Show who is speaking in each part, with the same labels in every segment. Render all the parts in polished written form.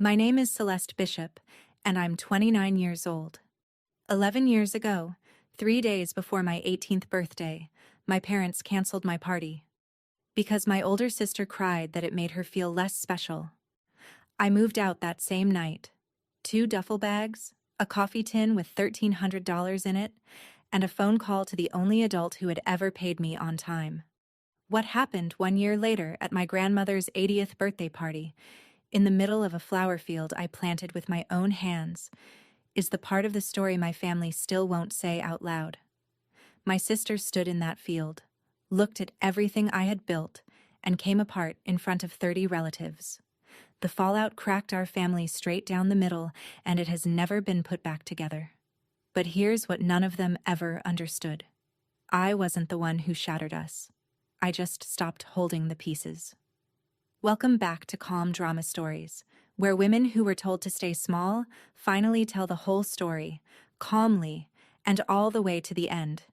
Speaker 1: My name is Celeste Bishop, and I'm 29 years old. 11 years ago, 3 days before my 18th birthday, my parents canceled my party. Because my older sister cried that it made her feel less special. I moved out that same night. 2 duffel bags, a coffee tin with $1,300 in it, and a phone call to the only adult who had ever paid me on time. What happened 1 year later at my grandmother's 80th birthday party, in the middle of a flower field I planted with my own hands, is the part of the story my family still won't say out loud. My sister stood in that field, looked at everything I had built, and came apart in front of 30 relatives. The fallout cracked our family straight down the middle, and it has never been put back together. But here's what none of them ever understood. I wasn't the one who shattered us. I just stopped holding the pieces. Welcome back to Calm Drama Stories, where women who were told to stay small finally tell the whole story, calmly, and all the way to the end.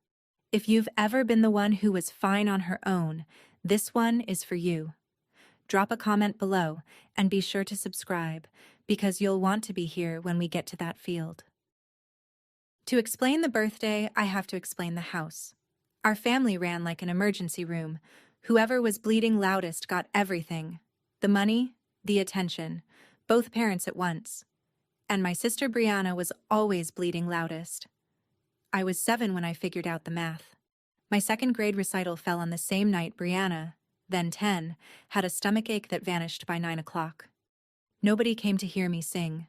Speaker 1: If you've ever been the one who was fine on her own, this one is for you. Drop a comment below and be sure to subscribe, because you'll want to be here when we get to that field. To explain the birthday, I have to explain the house. Our family ran like an emergency room. Whoever was bleeding loudest got everything. The money, the attention, both parents at once. And my sister Brianna was always bleeding loudest. I was 7 when I figured out the math. My second grade recital fell on the same night Brianna, then 10, had a stomachache that vanished by 9 o'clock. Nobody came to hear me sing.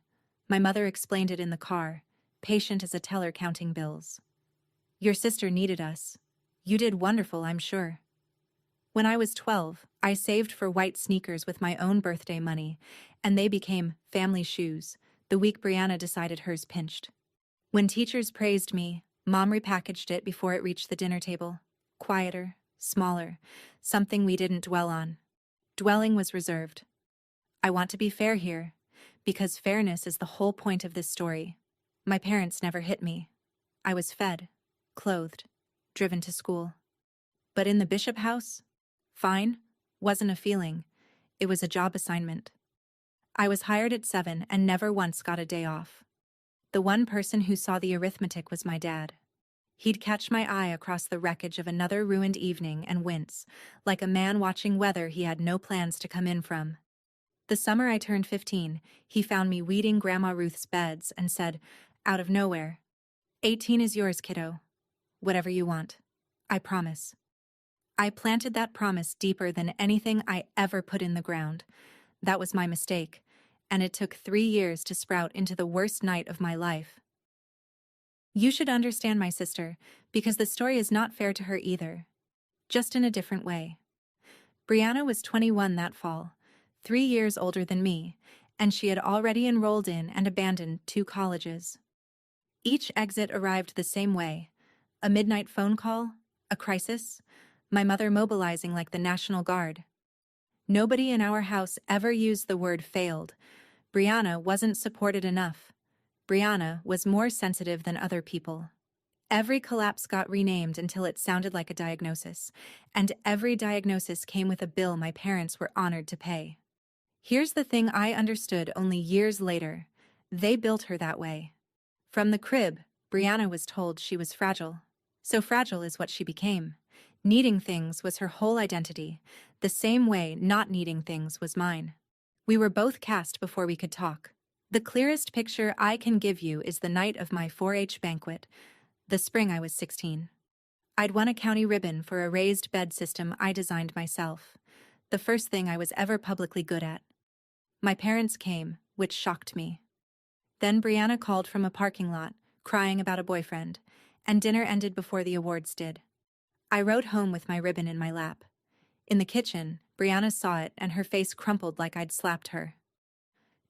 Speaker 1: My mother explained it in the car, patient as a teller counting bills. Your sister needed us. You did wonderful, I'm sure. When I was 12, I saved for white sneakers with my own birthday money, and they became family shoes the week Brianna decided hers pinched. When teachers praised me, Mom repackaged it before it reached the dinner table. Quieter, smaller, something we didn't dwell on. Dwelling was reserved. I want to be fair here, because fairness is the whole point of this story. My parents never hit me. I was fed, clothed, driven to school. But in the Bishop house, fine wasn't a feeling. It was a job assignment. I was hired at 7 and never once got a day off. The one person who saw the arithmetic was my dad. He'd catch my eye across the wreckage of another ruined evening and wince, like a man watching weather he had no plans to come in from. The summer I turned 15, he found me weeding Grandma Ruth's beds and said, out of nowhere, 18 is yours, kiddo. Whatever you want. I promise. I planted that promise deeper than anything I ever put in the ground. That was my mistake, and it took 3 years to sprout into the worst night of my life. You should understand my sister, because the story is not fair to her either. Just in a different way. Brianna was 21 that fall, 3 years older than me, and she had already enrolled in and abandoned 2 colleges. Each exit arrived the same way. A midnight phone call, a crisis, my mother mobilizing like the National Guard. Nobody in our house ever used the word failed. Brianna wasn't supported enough. Brianna was more sensitive than other people. Every collapse got renamed until it sounded like a diagnosis, and every diagnosis came with a bill my parents were honored to pay. Here's the thing I understood only years later. They built her that way. From the crib, Brianna was told she was fragile. So fragile is what she became. Needing things was her whole identity, the same way not needing things was mine. We were both cast before we could talk. The clearest picture I can give you is the night of my 4-H banquet, the spring I was 16. I'd won a county ribbon for a raised bed system I designed myself, the first thing I was ever publicly good at. My parents came, which shocked me. Then Brianna called from a parking lot, crying about a boyfriend, and dinner ended before the awards did. I rode home with my ribbon in my lap. In the kitchen, Brianna saw it and her face crumpled like I'd slapped her.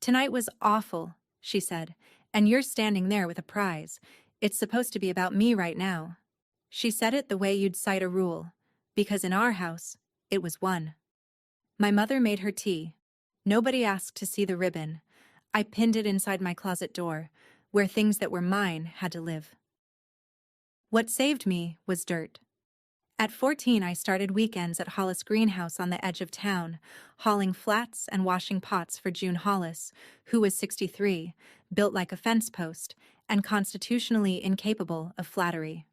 Speaker 1: Tonight was awful, she said, and you're standing there with a prize. It's supposed to be about me right now. She said it the way you'd cite a rule, because in our house, it was one. My mother made her tea. Nobody asked to see the ribbon. I pinned it inside my closet door, where things that were mine had to live. What saved me was dirt. At 14, I started weekends at Hollis Greenhouse on the edge of town, hauling flats and washing pots for June Hollis, who was 63, built like a fence post, and constitutionally incapable of flattery.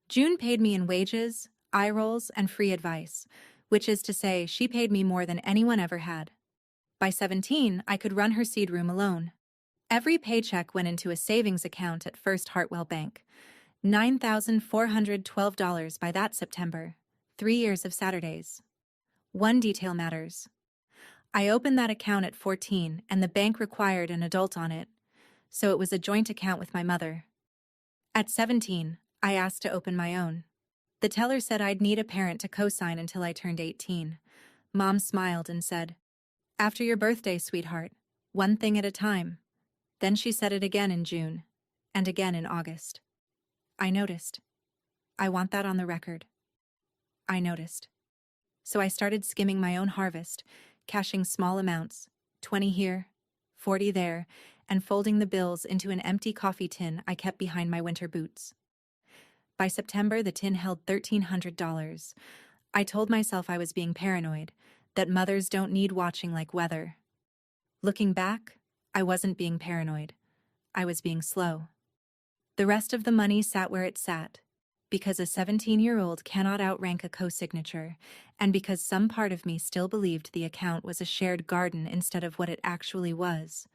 Speaker 1: June paid me in wages, eye rolls, and free advice, which is to say, she paid me more than anyone ever had. By 17, I could run her seed room alone. Every paycheck went into a savings account at First Hartwell Bank. $9,412 by that September. 3 years of Saturdays. One detail matters. I opened that account at 14, and the bank required an adult on it, so it was a joint account with my mother. At 17, I asked to open my own. The teller said I'd need a parent to co-sign until I turned 18. Mom smiled and said, "After your birthday, sweetheart, one thing at a time." Then she said it again in June, and again in August. I noticed. I want that on the record. I noticed. So I started skimming my own harvest, cashing small amounts, 20 here, 40 there, and folding the bills into an empty coffee tin I kept behind my winter boots. By September, the tin held $1,300. I told myself I was being paranoid, that mothers don't need watching like weather. Looking back, I wasn't being paranoid. I was being slow. The rest of the money sat where it sat, because a 17-year-old cannot outrank a co-signature, and because some part of me still believed the account was a shared garden instead of what it actually was,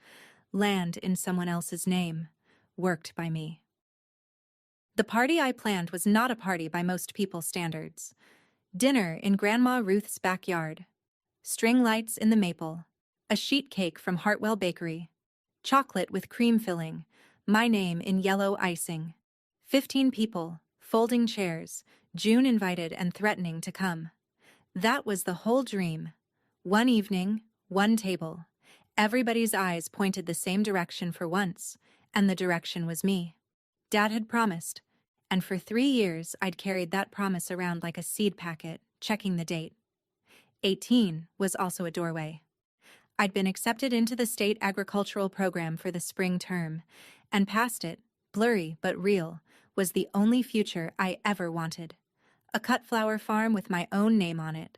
Speaker 1: land in someone else's name, worked by me. The party I planned was not a party by most people's standards. Dinner in Grandma Ruth's backyard, string lights in the maple, a sheet cake from Hartwell Bakery, chocolate with cream filling, my name in yellow icing. 15 people, folding chairs, June invited and threatening to come. That was the whole dream. One evening, one table. Everybody's eyes pointed the same direction for once, and the direction was me. Dad had promised, and for 3 years I'd carried that promise around like a seed packet, checking the date. 18 was also a doorway. I'd been accepted into the state agricultural program for the spring term, and past it, blurry but real, was the only future I ever wanted. A cut flower farm with my own name on it.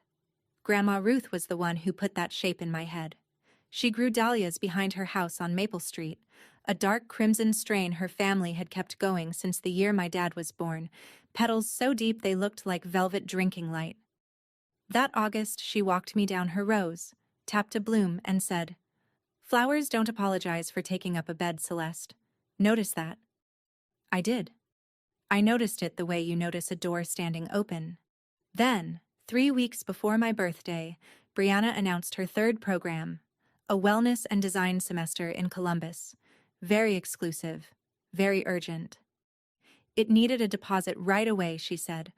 Speaker 1: Grandma Ruth was the one who put that shape in my head. She grew dahlias behind her house on Maple Street, a dark crimson strain her family had kept going since the year my dad was born, petals so deep they looked like velvet drinking light. That August, she walked me down her rows, tapped a bloom, and said, "Flowers don't apologize for taking up a bed, Celeste. Notice that." I did. I noticed it the way you notice a door standing open. Then, 3 weeks before my birthday, Brianna announced her third program, a wellness and design semester in Columbus. Very exclusive, very urgent. It needed a deposit right away, she said,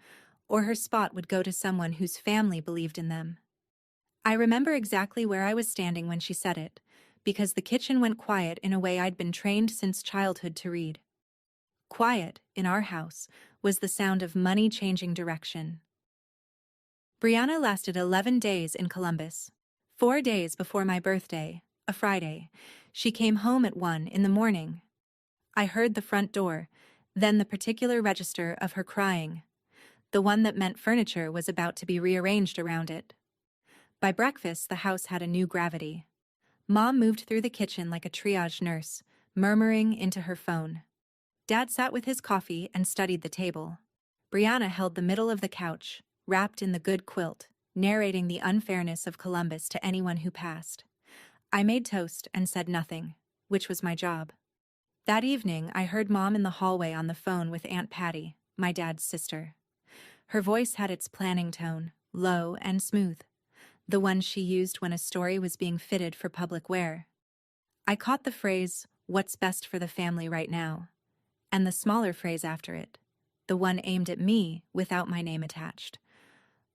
Speaker 1: or her spot would go to someone whose family believed in them. I remember exactly where I was standing when she said it, because the kitchen went quiet in a way I'd been trained since childhood to read. Quiet, in our house, was the sound of money changing direction. Brianna lasted 11 days in Columbus. 4 days before my birthday, a Friday, she came home at 1 in the morning. I heard the front door, then the particular register of her crying, the one that meant furniture was about to be rearranged around it. By breakfast, the house had a new gravity. Mom moved through the kitchen like a triage nurse, murmuring into her phone. Dad sat with his coffee and studied the table. Brianna held the middle of the couch, wrapped in the good quilt, narrating the unfairness of Columbus to anyone who passed. I made toast and said nothing, which was my job. That evening, I heard Mom in the hallway on the phone with Aunt Patty, my dad's sister. Her voice had its planning tone, low and smooth, the one she used when a story was being fitted for public wear. I caught the phrase, "What's best for the family right now?" and the smaller phrase after it, the one aimed at me without my name attached.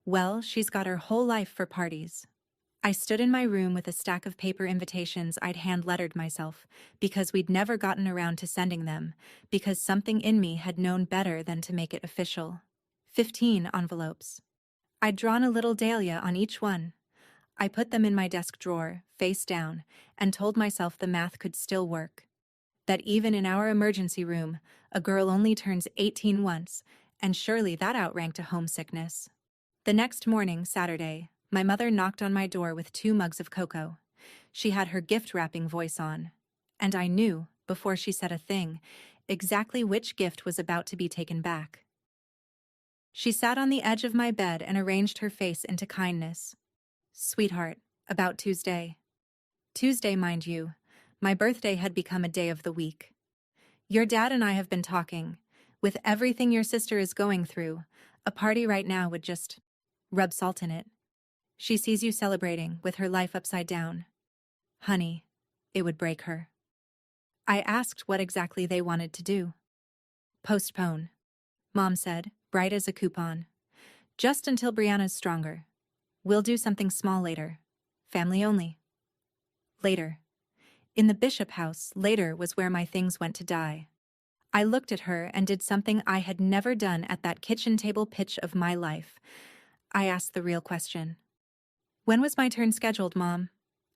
Speaker 1: "Well, she's got her whole life for parties." I stood in my room with a stack of paper invitations I'd hand-lettered myself, because we'd never gotten around to sending them, because something in me had known better than to make it official. 15 envelopes. I'd drawn a little dahlia on each one. I put them in my desk drawer, face down, and told myself the math could still work. That even in our emergency room, a girl only turns 18 once, and surely that outranked a homesickness. The next morning, Saturday, my mother knocked on my door with 2 mugs of cocoa. She had her gift-wrapping voice on, and I knew, before she said a thing, exactly which gift was about to be taken back. She sat on the edge of my bed and arranged her face into kindness. "Sweetheart, about Tuesday." Tuesday, mind you. My birthday had become a day of the week. "Your dad and I have been talking. With everything your sister is going through, a party right now would just rub salt in it. She sees you celebrating with her life upside down. Honey, it would break her." I asked what exactly they wanted to do. "Postpone," Mom said, bright as a coupon. "Just until Brianna's stronger. We'll do something small later. Family only." Later. In the Bishop house, later was where my things went to die. I looked at her and did something I had never done at that kitchen table pitch of my life. I asked the real question. "When was my turn scheduled, Mom?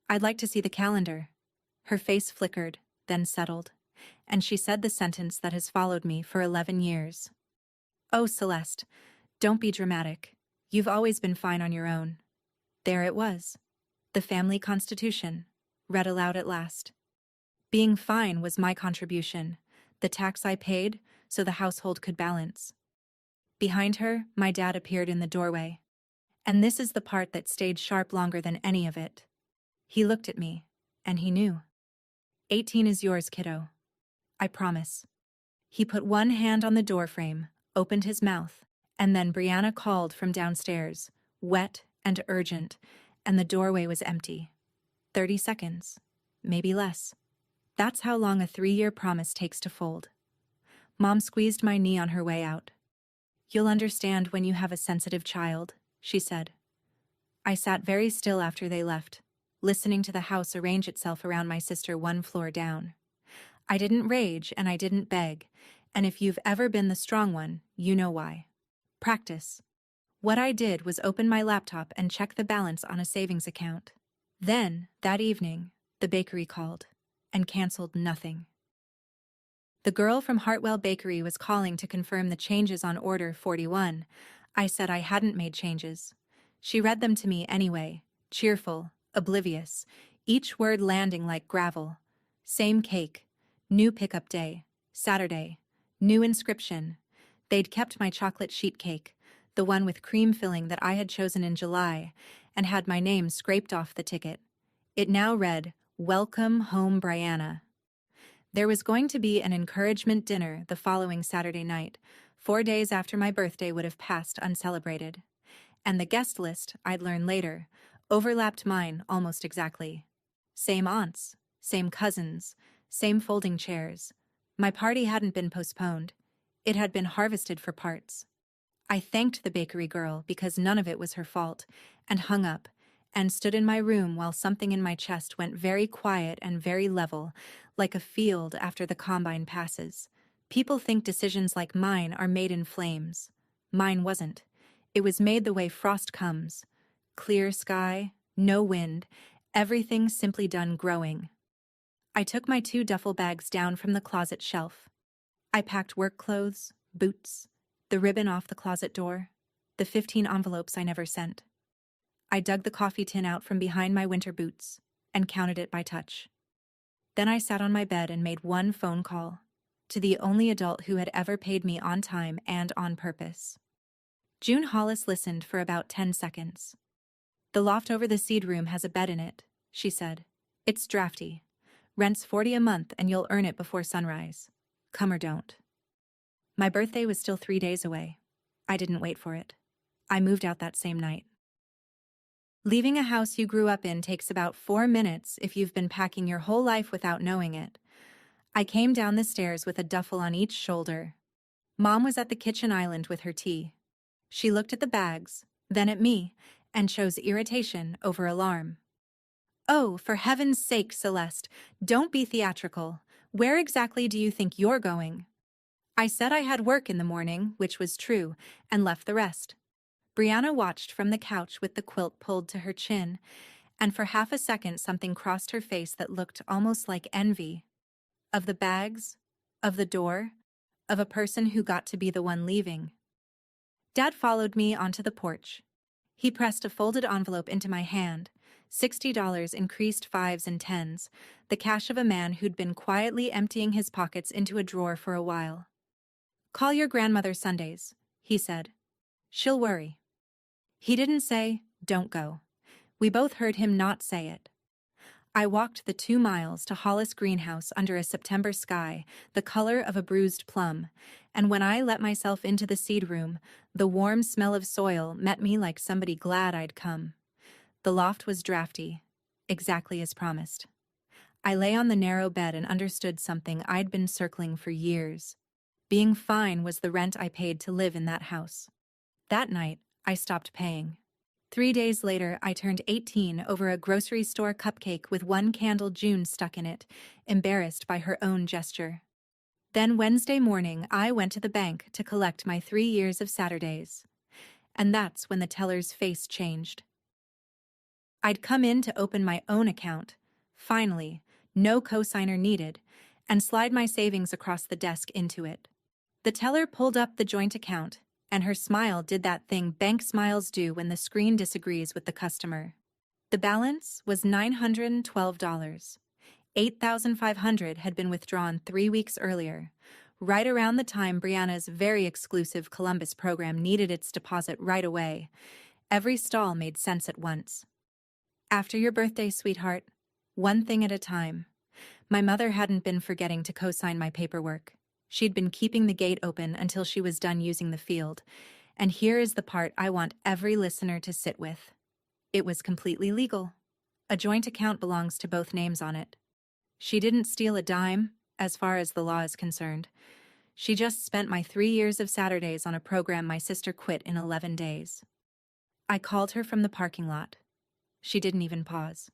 Speaker 1: I'd like to see the calendar." Her face flickered, then settled, and she said the sentence that has followed me for 11 years. "Oh, Celeste, don't be dramatic. You've always been fine on your own." There it was. The family constitution, read aloud at last. Being fine was my contribution, the tax I paid so the household could balance. Behind her, my dad appeared in the doorway. And this is the part that stayed sharp longer than any of it. He looked at me, and he knew. 18 is yours, kiddo. I promise." He put one hand on the doorframe, opened his mouth, and then Brianna called from downstairs, wet and urgent, and the doorway was empty. 30 seconds, maybe less. That's how long a 3-year promise takes to fold. Mom squeezed my knee on her way out. "You'll understand when you have a sensitive child," she said. I sat very still after they left, listening to the house arrange itself around my sister 1 floor down. I didn't rage and I didn't beg, and if you've ever been the strong one, you know why. Practice. What I did was open my laptop and check the balance on a savings account. Then, that evening, the bakery called and canceled nothing. The girl from Hartwell Bakery was calling to confirm the changes on order 41. I said I hadn't made changes. She read them to me anyway, cheerful, oblivious, each word landing like gravel. Same cake, new pickup day, Saturday, new inscription. They'd kept my chocolate sheet cake, the one with cream filling that I had chosen in July, and had my name scraped off the ticket. It now read, "Welcome home, Brianna." There was going to be an encouragement dinner the following Saturday night, 4 days after my birthday would have passed uncelebrated. And the guest list, I'd learn later, overlapped mine almost exactly. Same aunts, same cousins, same folding chairs. My party hadn't been postponed. It had been harvested for parts. I thanked the bakery girl because none of it was her fault, and hung up, and stood in my room while something in my chest went very quiet and very level, like a field after the combine passes. People think decisions like mine are made in flames. Mine wasn't. It was made the way frost comes. Clear sky, no wind, everything simply done growing. I took my 2 duffel bags down from the closet shelf. I packed work clothes, boots, the ribbon off the closet door, the 15 envelopes I never sent. I dug the coffee tin out from behind my winter boots and counted it by touch. Then I sat on my bed and made 1 phone call to the only adult who had ever paid me on time and on purpose. June Hollis listened for about 10 seconds. "The loft over the seed room has a bed in it," she said. "It's drafty. Rent's $40 a month and you'll earn it before sunrise. Come or don't." My birthday was still 3 days away. I didn't wait for it. I moved out that same night. Leaving a house you grew up in takes about 4 minutes if you've been packing your whole life without knowing it. I came down the stairs with a duffel on each shoulder. Mom was at the kitchen island with her tea. She looked at the bags, then at me, and chose irritation over alarm. "Oh, for heaven's sake, Celeste, don't be theatrical. Where exactly do you think you're going?" I said I had work in the morning, which was true, and left the rest. Brianna watched from the couch with the quilt pulled to her chin, and for half a second something crossed her face that looked almost like envy. Of the bags, of the door, of a person who got to be the one leaving. Dad followed me onto the porch. He pressed a folded envelope into my hand, $60 increased 5s and 10s, the cash of a man who'd been quietly emptying his pockets into a drawer for a while. "Call your grandmother Sundays," he said. "She'll worry." He didn't say, "Don't go." We both heard him not say it. I walked the 2 miles to Hollis Greenhouse under a September sky, the color of a bruised plum, and when I let myself into the seed room, the warm smell of soil met me like somebody glad I'd come. The loft was drafty, exactly as promised. I lay on the narrow bed and understood something I'd been circling for years. Being fine was the rent I paid to live in that house. That night, I stopped paying. 3 days later, I turned 18 over a grocery store cupcake with one candle June stuck in it, embarrassed by her own gesture. Then Wednesday morning, I went to the bank to collect my 3 years of Saturdays. And that's when the teller's face changed. I'd come in to open my own account, finally, no cosigner needed, and slide my savings across the desk into it. The teller pulled up the joint account, and her smile did that thing bank smiles do when the screen disagrees with the customer. The balance was $912. $8,500 had been withdrawn 3 weeks earlier, right around the time Brianna's very exclusive Columbus program needed its deposit right away. Every stall made sense at once. After your birthday, sweetheart, one thing at a time. My mother hadn't been forgetting to co-sign my paperwork. She'd been keeping the gate open until she was done using the field. And here is the part I want every listener to sit with. It was completely legal. A joint account belongs to both names on it. She didn't steal a dime, as far as the law is concerned. She just spent my 3 years of Saturdays on a program my sister quit in 11 days. I called her from the parking lot. She didn't even pause.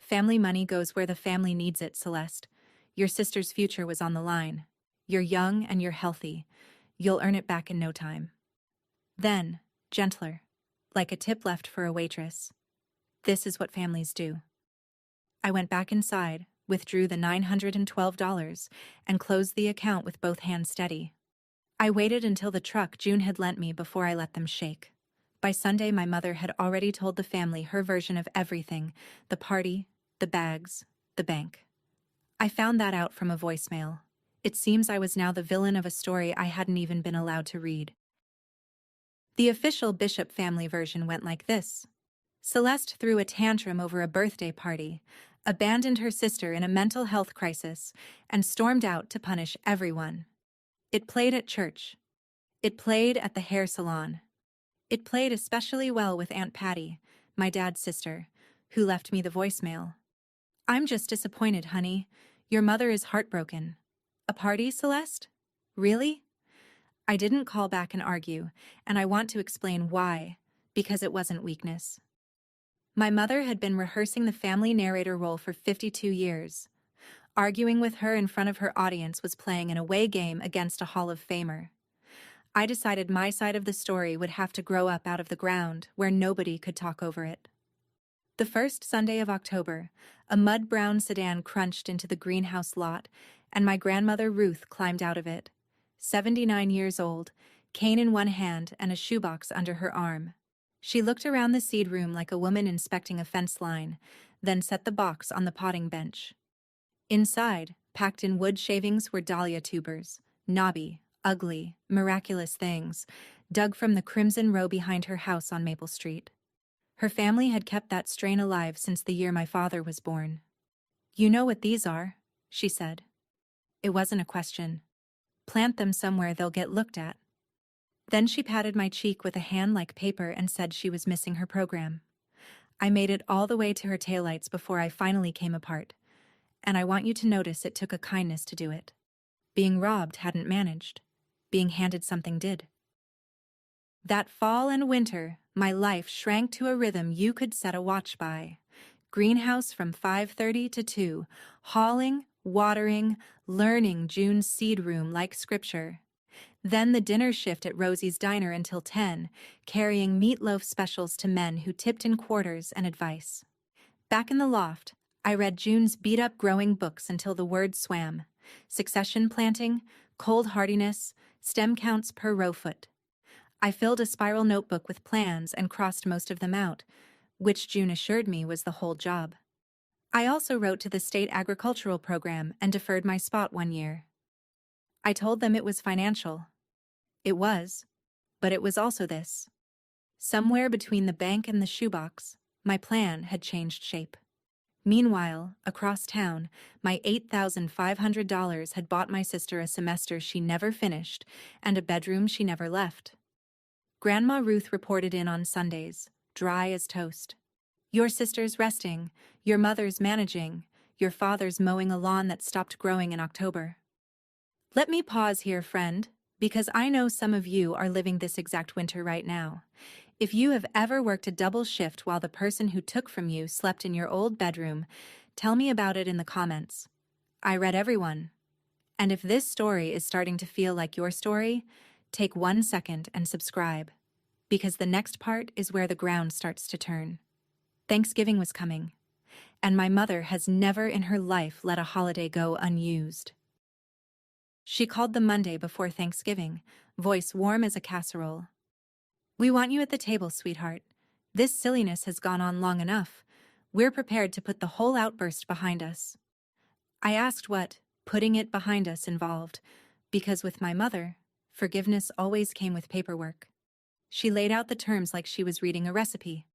Speaker 1: "Family money goes where the family needs it, Celeste. Your sister's future was on the line. You're young and you're healthy. You'll earn it back in no time." Then, gentler, like a tip left for a waitress, "This is what families do." I went back inside, withdrew the $912, and closed the account with both hands steady. I waited until the truck June had lent me before I let them shake. By Sunday, my mother had already told the family her version of everything: the party, the bags, the bank. I found that out from a voicemail. It seems I was now the villain of a story I hadn't even been allowed to read. The official Bishop family version went like this. Celeste threw a tantrum over a birthday party, abandoned her sister in a mental health crisis, and stormed out to punish everyone. It played at church. It played at the hair salon. It played especially well with Aunt Patty, my dad's sister, who left me the voicemail. "I'm just disappointed, honey. Your mother is heartbroken." "A party, Celeste? Really?" I didn't call back and argue, and I want to explain why, because it wasn't weakness. My mother had been rehearsing the family narrator role for 52 years. Arguing with her in front of her audience was playing an away game against a Hall of Famer. I decided my side of the story would have to grow up out of the ground where nobody could talk over it. The first Sunday of October, a mud-brown sedan crunched into the greenhouse lot, and my grandmother Ruth climbed out of it, 79 years old, cane in one hand and a shoebox under her arm. She looked around the seed room like a woman inspecting a fence line, then set the box on the potting bench. Inside, packed in wood shavings, were dahlia tubers, knobby, ugly, miraculous things, dug from the crimson row behind her house on Maple Street. Her family had kept that strain alive since the year my father was born. "You know what these are," she said. It wasn't a question. "Plant them somewhere they'll get looked at." Then she patted my cheek with a hand like paper and said she was missing her program. I made it all the way to her taillights before I finally came apart, and I want you to notice it took a kindness to do it. Being robbed hadn't managed. Being handed something did. That fall and winter, my life shrank to a rhythm you could set a watch by. Greenhouse from 5:30 to 2, hauling, watering, learning June's seed room like scripture. Then the dinner shift at Rosie's Diner until 10, carrying meatloaf specials to men who tipped in quarters and advice. Back in the loft, I read June's beat-up growing books until the word swam: succession planting, cold hardiness, stem counts per row foot. I filled a spiral notebook with plans and crossed most of them out, which June assured me was the whole job. I also wrote to the state agricultural program and deferred my spot 1 year. I told them it was financial. It was, but it was also this. Somewhere between the bank and the shoebox, my plan had changed shape. Meanwhile, across town, my $8,500 had bought my sister a semester she never finished and a bedroom she never left. Grandma Ruth reported in on Sundays, dry as toast. Your sister's resting, your mother's managing, your father's mowing a lawn that stopped growing in October. Let me pause here, friend, because I know some of you are living this exact winter right now. If you have ever worked a double shift while the person who took from you slept in your old bedroom, tell me about it in the comments. I read everyone. And if this story is starting to feel like your story, take 1 second and subscribe, because the next part is where the ground starts to turn. Thanksgiving was coming, and my mother has never in her life let a holiday go unused. She called the Monday before Thanksgiving, voice warm as a casserole. We want you at the table, sweetheart. This silliness has gone on long enough. We're prepared to put the whole outburst behind us. I asked what putting it behind us involved, because with my mother, forgiveness always came with paperwork. She laid out the terms like she was reading a recipe.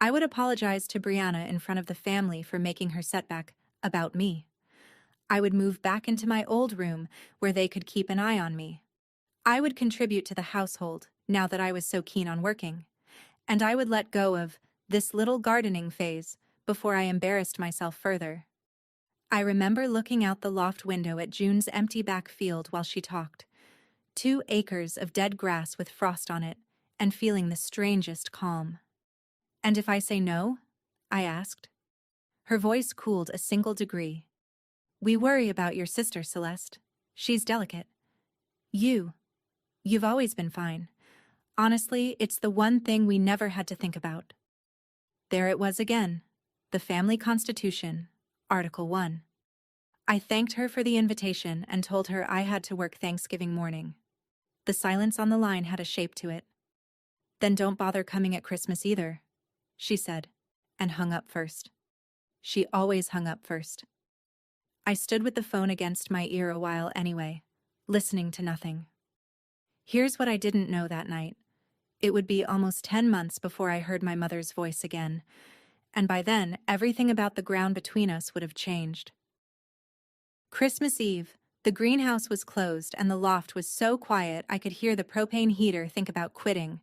Speaker 1: I would apologize to Brianna in front of the family for making her setback about me. I would move back into my old room where they could keep an eye on me. I would contribute to the household now that I was so keen on working. And I would let go of this little gardening phase before I embarrassed myself further. I remember looking out the loft window at June's empty back field while she talked. 2 acres of dead grass with frost on it, and feeling the strangest calm. And if I say no? I asked. Her voice cooled a single degree. We worry about your sister, Celeste. She's delicate. You've always been fine. Honestly, it's the one thing we never had to think about. There it was again. The Family Constitution, Article 1. I thanked her for the invitation and told her I had to work Thanksgiving morning. The silence on the line had a shape to it. Then don't bother coming at Christmas either, she said, and hung up first. She always hung up first. I stood with the phone against my ear a while anyway, listening to nothing. Here's what I didn't know that night. It would be almost 10 months before I heard my mother's voice again, and by then, everything about the ground between us would have changed. Christmas Eve, the greenhouse was closed and the loft was so quiet I could hear the propane heater think about quitting.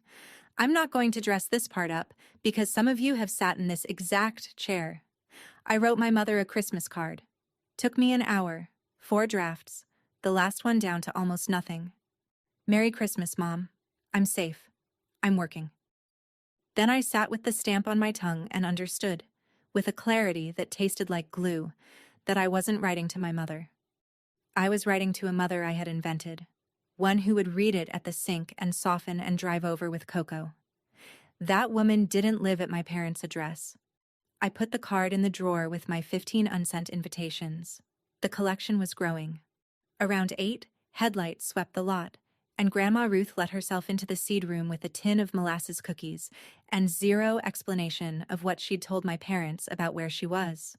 Speaker 1: I'm not going to dress this part up because some of you have sat in this exact chair. I wrote my mother a Christmas card. Took me an hour, 4 drafts, the last one down to almost nothing. Merry Christmas, Mom. I'm safe. I'm working. Then I sat with the stamp on my tongue and understood, with a clarity that tasted like glue, that I wasn't writing to my mother. I was writing to a mother I had invented, one who would read it at the sink and soften and drive over with cocoa. That woman didn't live at my parents' address. I put the card in the drawer with my 15 unsent invitations. The collection was growing. Around 8, headlights swept the lot, and Grandma Ruth let herself into the seed room with a tin of molasses cookies and 0 explanation of what she'd told my parents about where she was.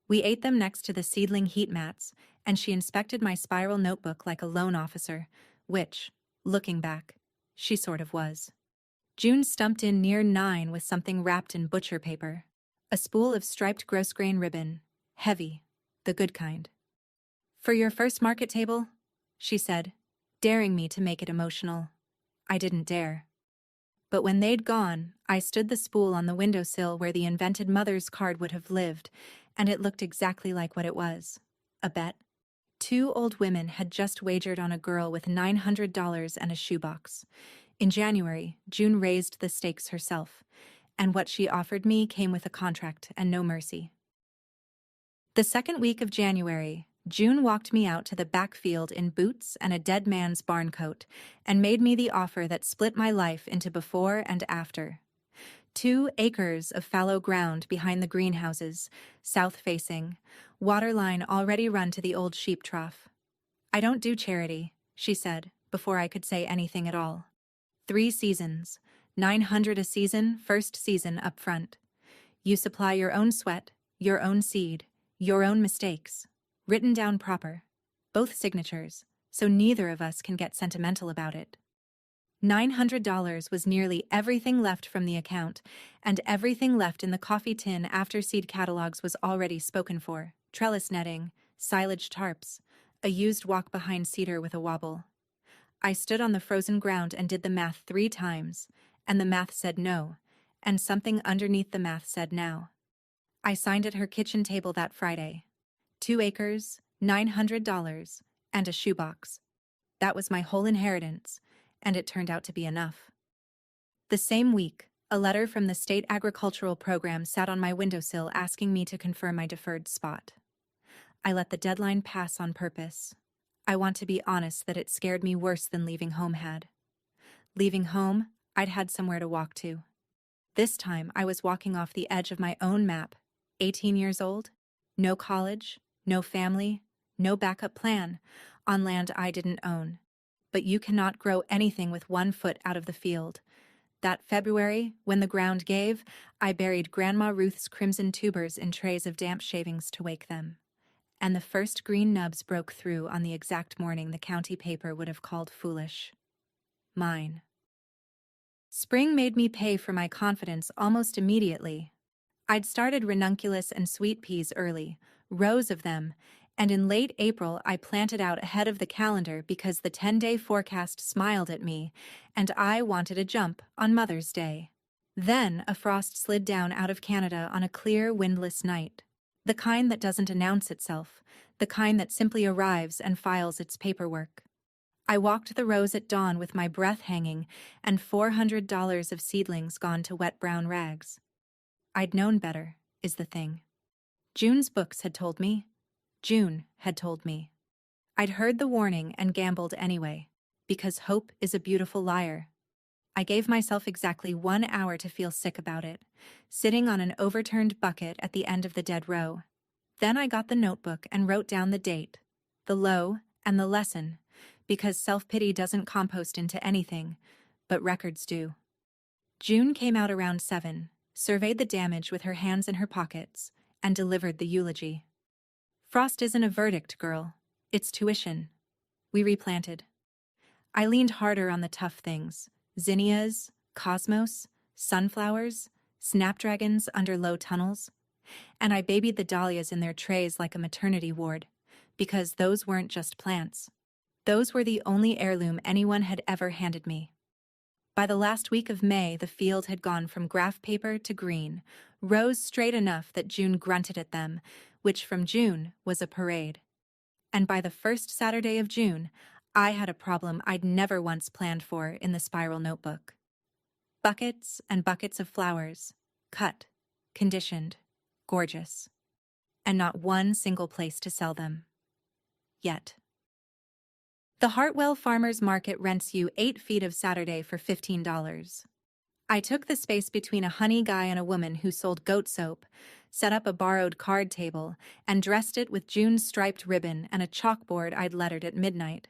Speaker 1: We ate them next to the seedling heat mats, and she inspected my spiral notebook like a loan officer, which, looking back, she sort of was. June stumped in near 9 with something wrapped in butcher paper. A spool of striped gross-grain ribbon, heavy, the good kind. For your first market table, she said, daring me to make it emotional. I didn't dare. But when they'd gone, I stood the spool on the windowsill where the invented mother's card would have lived, and it looked exactly like what it was. A bet. 2 old women had just wagered on a girl with $900 and a shoebox. In January, June raised the stakes herself, and what she offered me came with a contract and no mercy. The second week of January, June walked me out to the backfield in boots and a dead man's barn coat and made me the offer that split my life into before and after. 2 acres of fallow ground behind the greenhouses, south-facing, water line already run to the old sheep trough. I don't do charity, she said, before I could say anything at all. 3 seasons, 900 a season, first season up front. You supply your own sweat, your own seed, your own mistakes. Written down proper. Both signatures, so neither of us can get sentimental about it. $900 was nearly everything left from the account, and everything left in the coffee tin after seed catalogs was already spoken for. Trellis netting, silage tarps, a used walk-behind cedar with a wobble. I stood on the frozen ground and did the math 3 times, and the math said no, and something underneath the math said now. I signed at her kitchen table that Friday. 2 acres, $900, and a shoebox. That was my whole inheritance, and it turned out to be enough. The same week, a letter from the state agricultural program sat on my windowsill asking me to confirm my deferred spot. I let the deadline pass on purpose. I want to be honest that it scared me worse than leaving home had. Leaving home, I'd had somewhere to walk to. This time, I was walking off the edge of my own map, 18 years old, no college, no family, no backup plan, on land I didn't own. But you cannot grow anything with 1 foot out of the field. That February, when the ground gave, I buried Grandma Ruth's crimson tubers in trays of damp shavings to wake them. And the first green nubs broke through on the exact morning the county paper would have called foolish. Mine. Spring made me pay for my confidence almost immediately. I'd started ranunculus and sweet peas early, rows of them, and in late April I planted out ahead of the calendar because the 10-day forecast smiled at me, and I wanted a jump on Mother's Day. Then a frost slid down out of Canada on a clear, windless night. The kind that doesn't announce itself, the kind that simply arrives and files its paperwork. I walked the rows at dawn with my breath hanging and $400 of seedlings gone to wet brown rags. I'd known better, is the thing. June's books had told me. June had told me. I'd heard the warning and gambled anyway, because hope is a beautiful liar. I gave myself exactly 1 hour to feel sick about it, sitting on an overturned bucket at the end of the dead row. Then I got the notebook and wrote down the date, the low, and the lesson, because self-pity doesn't compost into anything, but records do. June came out around 7, surveyed the damage with her hands in her pockets, and delivered the eulogy. Frost isn't a verdict, girl. It's tuition. We replanted. I leaned harder on the tough things. Zinnias, cosmos, sunflowers, snapdragons under low tunnels. And I babied the dahlias in their trays like a maternity ward, because those weren't just plants. Those were the only heirloom anyone had ever handed me. By the last week of May, the field had gone from graph paper to green, rows straight enough that June grunted at them, which from June was a parade. And by the first Saturday of June, I had a problem I'd never once planned for in the spiral notebook. Buckets and buckets of flowers, cut, conditioned, gorgeous, and not one single place to sell them. Yet. The Hartwell Farmers Market rents you 8 feet of Saturday for $15. I took the space between a honey guy and a woman who sold goat soap, set up a borrowed card table, and dressed it with June's striped ribbon and a chalkboard I'd lettered at midnight.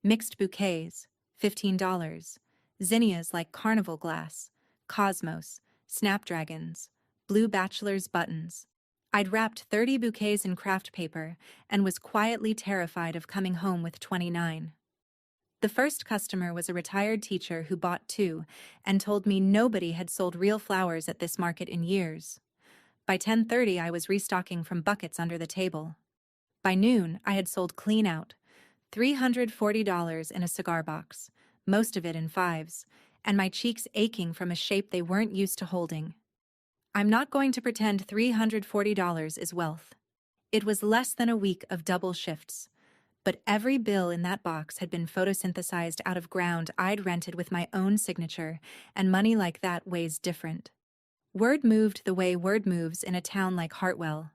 Speaker 1: Mixed bouquets, $15. Zinnias like carnival glass, cosmos, snapdragons, blue bachelor's buttons. I'd wrapped 30 bouquets in craft paper and was quietly terrified of coming home with 29. The first customer was a retired teacher who bought 2 and told me nobody had sold real flowers at this market in years. By 10:30, I was restocking from buckets under the table. By noon, I had sold clean out, $340 in a cigar box, most of it in 5s, and my cheeks aching from a shape they weren't used to holding. I'm not going to pretend $340 is wealth. It was less than a week of double shifts, but every bill in that box had been photosynthesized out of ground I'd rented with my own signature, and money like that weighs different. Word moved the way word moves in a town like Hartwell.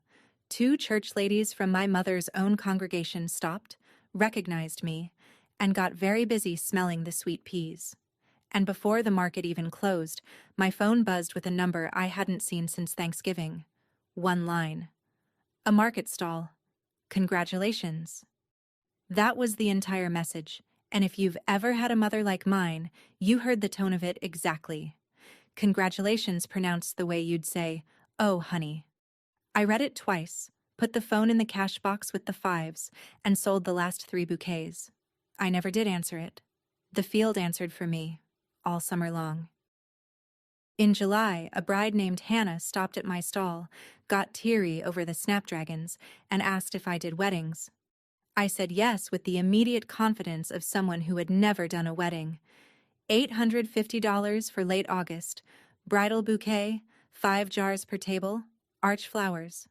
Speaker 1: 2 church ladies from my mother's own congregation stopped, recognized me, and got very busy smelling the sweet peas. And before the market even closed, my phone buzzed with a number I hadn't seen since Thanksgiving. 1 line. A market stall. Congratulations. That was the entire message, And if you've ever had a mother like mine, you heard the tone of it exactly. Congratulations pronounced the way you'd say, "Oh, honey." I read it twice, put the phone in the cash box with the fives, and sold the last 3 bouquets. I never did answer it. The field answered for me, all summer long. In July, a bride named Hannah stopped at my stall, got teary over the snapdragons, and asked if I did weddings. I said yes with the immediate confidence of someone who had never done a wedding. $850 for late August, bridal bouquet, 5 jars per table, arch flowers.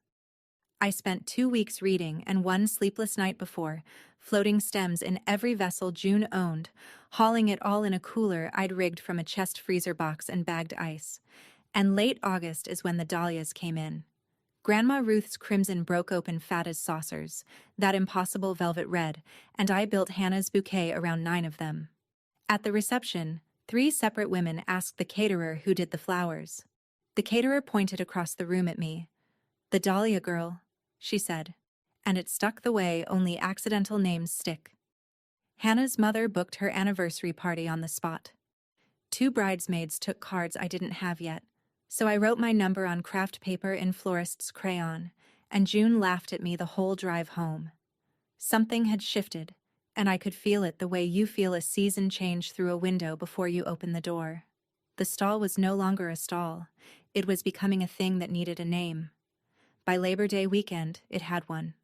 Speaker 1: I spent 2 weeks reading and 1 sleepless night before, floating stems in every vessel June owned, hauling it all in a cooler I'd rigged from a chest freezer box and bagged ice. And late August is when the dahlias came in. Grandma Ruth's crimson broke open fat as saucers, that impossible velvet red, and I built Hannah's bouquet around 9 of them. At the reception, 3 separate women asked the caterer who did the flowers. The caterer pointed across the room at me. "The Dahlia girl," she said, and it stuck the way only accidental names stick. Hannah's mother booked her anniversary party on the spot. 2 bridesmaids took cards I didn't have yet, so I wrote my number on craft paper in florist's crayon, and June laughed at me the whole drive home. Something had shifted, and I could feel it the way you feel a season change through a window before you open the door. The stall was no longer a stall. It was becoming a thing that needed a name. By Labor Day weekend, it had one.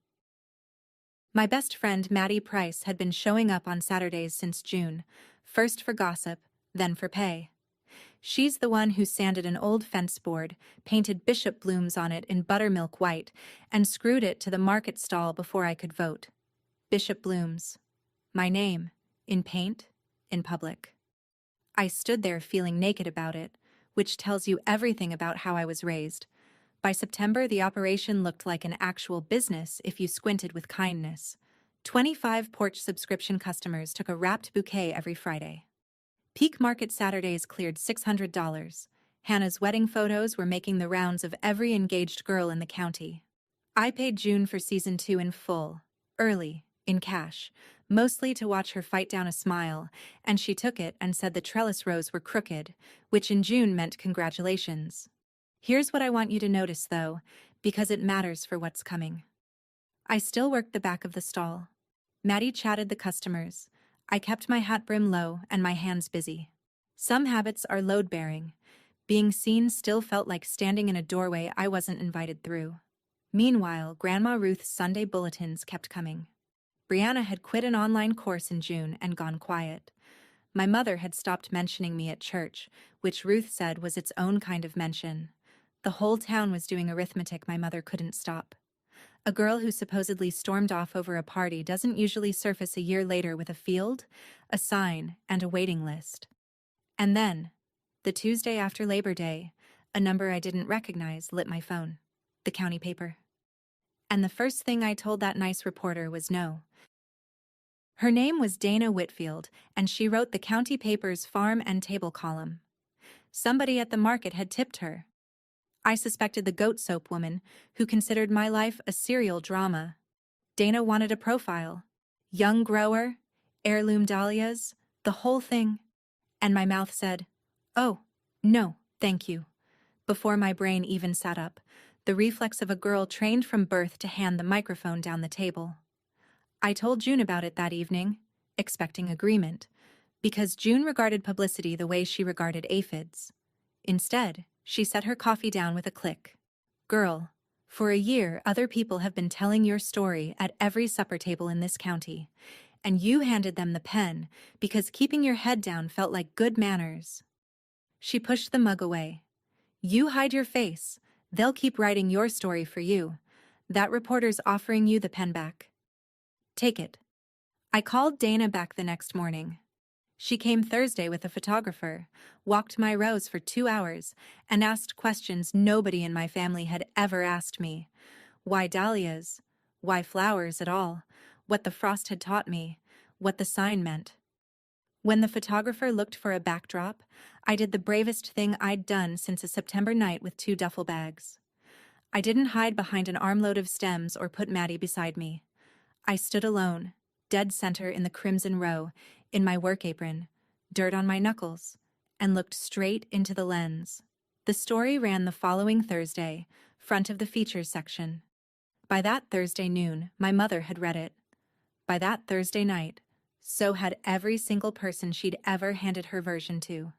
Speaker 1: My best friend Maddie Price had been showing up on Saturdays since June, first for gossip, then for pay. She's the one who sanded an old fence board, painted bishop blooms on it in buttermilk white, and screwed it to the market stall before I could vote. Bishop blooms. My name, in paint, in public. I stood there feeling naked about it, which tells you everything about how I was raised. By September, the operation looked like an actual business if you squinted with kindness. 25 porch subscription customers took a wrapped bouquet every Friday. Peak market Saturdays cleared $600. Hannah's wedding photos were making the rounds of every engaged girl in the county. I paid June for season 2 in full, early, in cash, mostly to watch her fight down a smile, and she took it and said the trellis rows were crooked, which in June meant congratulations. Here's what I want you to notice, though, because it matters for what's coming. I still worked the back of the stall. Maddie chatted the customers. I kept my hat brim low and my hands busy. Some habits are load-bearing. Being seen still felt like standing in a doorway I wasn't invited through. Meanwhile, Grandma Ruth's Sunday bulletins kept coming. Brianna had quit an online course in June and gone quiet. My mother had stopped mentioning me at church, which Ruth said was its own kind of mention. The whole town was doing arithmetic my mother couldn't stop. A girl who supposedly stormed off over a party doesn't usually surface a year later with a field, a sign, and a waiting list. And then, the Tuesday after Labor Day, a number I didn't recognize lit my phone. The county paper. And the first thing I told that nice reporter was no. Her name was Dana Whitfield, and she wrote the county paper's farm and table column. Somebody at the market had tipped her. I suspected the goat soap woman, who considered my life a serial drama. Dana wanted a profile. Young grower, heirloom dahlias, the whole thing. And my mouth said, "Oh, no, thank you." Before my brain even sat up, the reflex of a girl trained from birth to hand the microphone down the table. I told June about it that evening, expecting agreement, because June regarded publicity the way she regarded aphids. Instead, she set her coffee down with a click. "Girl, for a year other people have been telling your story at every supper table in this county, and you handed them the pen because keeping your head down felt like good manners." She pushed the mug away. "You hide your face. They'll keep writing your story for you. That reporter's offering you the pen back. Take it." I called Dana back the next morning. She came Thursday with a photographer, walked my rows for 2 hours, and asked questions nobody in my family had ever asked me. Why dahlias? Why flowers at all? What the frost had taught me? What the sign meant? When the photographer looked for a backdrop, I did the bravest thing I'd done since a September night with 2 duffel bags. I didn't hide behind an armload of stems or put Maddie beside me. I stood alone, dead center in the crimson row, in my work apron, dirt on my knuckles, and looked straight into the lens. The story ran the following Thursday, front of the features section. By that Thursday noon, my mother had read it. By that Thursday night, so had every single person she'd ever handed her version to.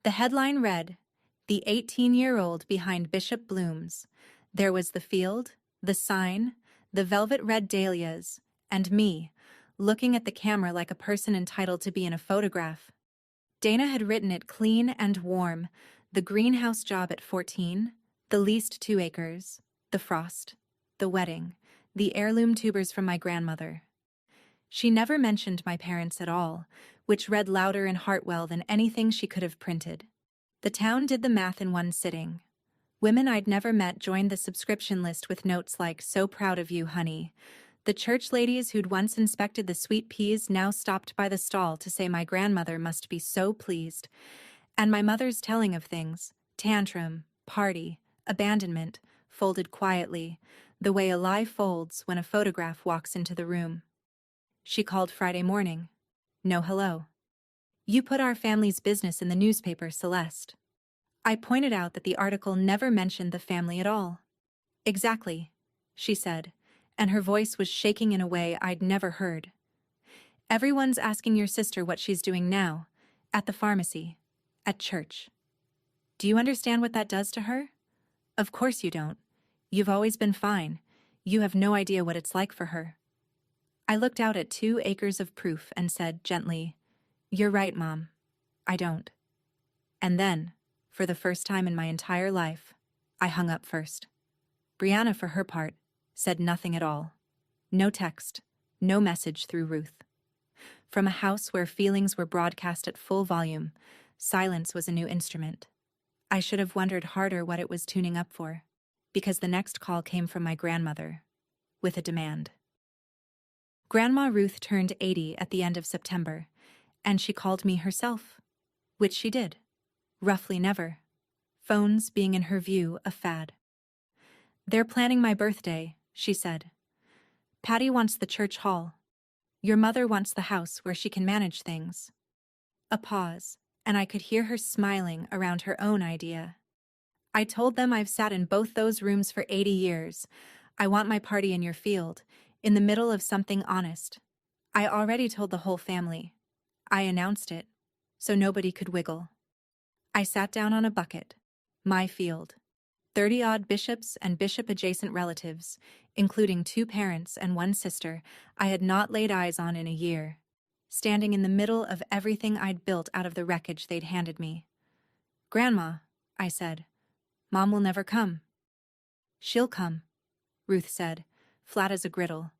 Speaker 1: The headline read, "The 18-year-old behind Bishop Bloom's. There was the field, the sign, the velvet red dahlias, and me, looking at the camera like a person entitled to be in a photograph." Dana had written it clean and warm, the greenhouse job at 14, the leased 2 acres, the frost, the wedding, the heirloom tubers from my grandmother. She never mentioned my parents at all, which read louder in Hartwell than anything she could have printed. The town did the math in one sitting. Women I'd never met joined the subscription list with notes like, "So proud of you, honey." The church ladies who'd once inspected the sweet peas now stopped by the stall to say my grandmother must be so pleased. And my mother's telling of things, tantrum, party, abandonment, folded quietly, the way a lie folds when a photograph walks into the room. She called Friday morning. No hello. "You put our family's business in the newspaper, Celeste." I pointed out that the article never mentioned the family at all. "Exactly," she said, and her voice was shaking in a way I'd never heard. "Everyone's asking your sister what she's doing now, at the pharmacy, at church. Do you understand what that does to her? Of course you don't. You've always been fine. You have no idea what it's like for her." I looked out at 2 acres of proof and said gently, "You're right, Mom. I don't." And then, for the first time in my entire life, I hung up first. Brianna, for her part, said nothing at all. No text, no message through Ruth. From a house where feelings were broadcast at full volume, silence was a new instrument. I should have wondered harder what it was tuning up for, because the next call came from my grandmother, with a demand. Grandma Ruth turned 80 at the end of September, and she called me herself, which she did, roughly never, phones being in her view a fad. "They're planning my birthday," she said. "Patty wants the church hall. Your mother wants the house where she can manage things." A pause, and I could hear her smiling around her own idea. "I told them I've sat in both those rooms for 80 years. I want my party in your field, in the middle of something honest. I already told the whole family. I announced it, so nobody could wiggle." I sat down on a bucket. My field. 30-odd bishops and bishop-adjacent relatives, including 2 parents and 1 sister I had not laid eyes on in a year, standing in the middle of everything I'd built out of the wreckage they'd handed me. "Grandma," I said, "Mom will never come." "She'll come," Ruth said, flat as a griddle.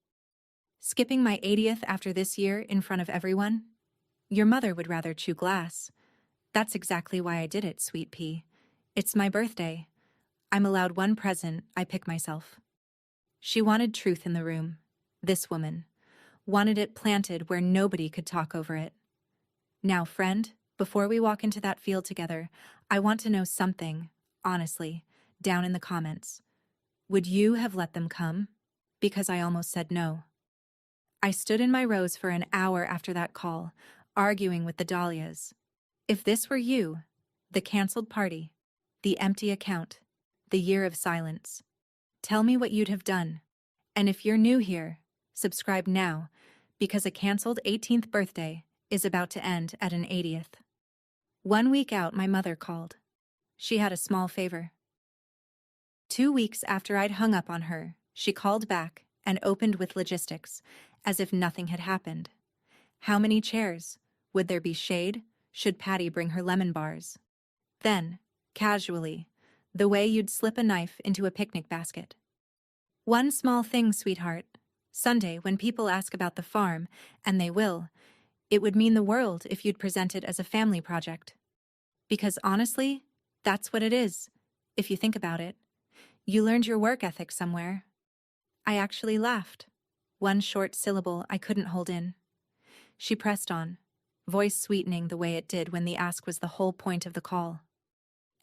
Speaker 1: "Skipping my 80th after this year in front of everyone? Your mother would rather chew glass. That's exactly why I did it, sweet pea. It's my birthday. I'm allowed 1 present, I pick myself." She wanted truth in the room, this woman. Wanted it planted where nobody could talk over it. "Now, friend, before we walk into that field together, I want to know something, honestly, down in the comments. Would you have let them come? Because I almost said no." I stood in my rows for an hour after that call, arguing with the dahlias. If this were you, the canceled party, the empty account, the year of silence, tell me what you'd have done. And if you're new here, subscribe now, because a canceled 18th birthday is about to end at an 80th. 1 week out, my mother called. She had a small favor. 2 weeks after I'd hung up on her, she called back and opened with logistics, as if nothing had happened. How many chairs? Would there be shade? Should Patty bring her lemon bars? Then, casually, the way you'd slip a knife into a picnic basket. "One small thing, sweetheart. Sunday, when people ask about the farm, and they will, it would mean the world if you'd present it as a family project. Because honestly, that's what it is, if you think about it. You learned your work ethic somewhere." I actually laughed. 1 short syllable I couldn't hold in. She pressed on, voice sweetening the way it did when the ask was the whole point of the call.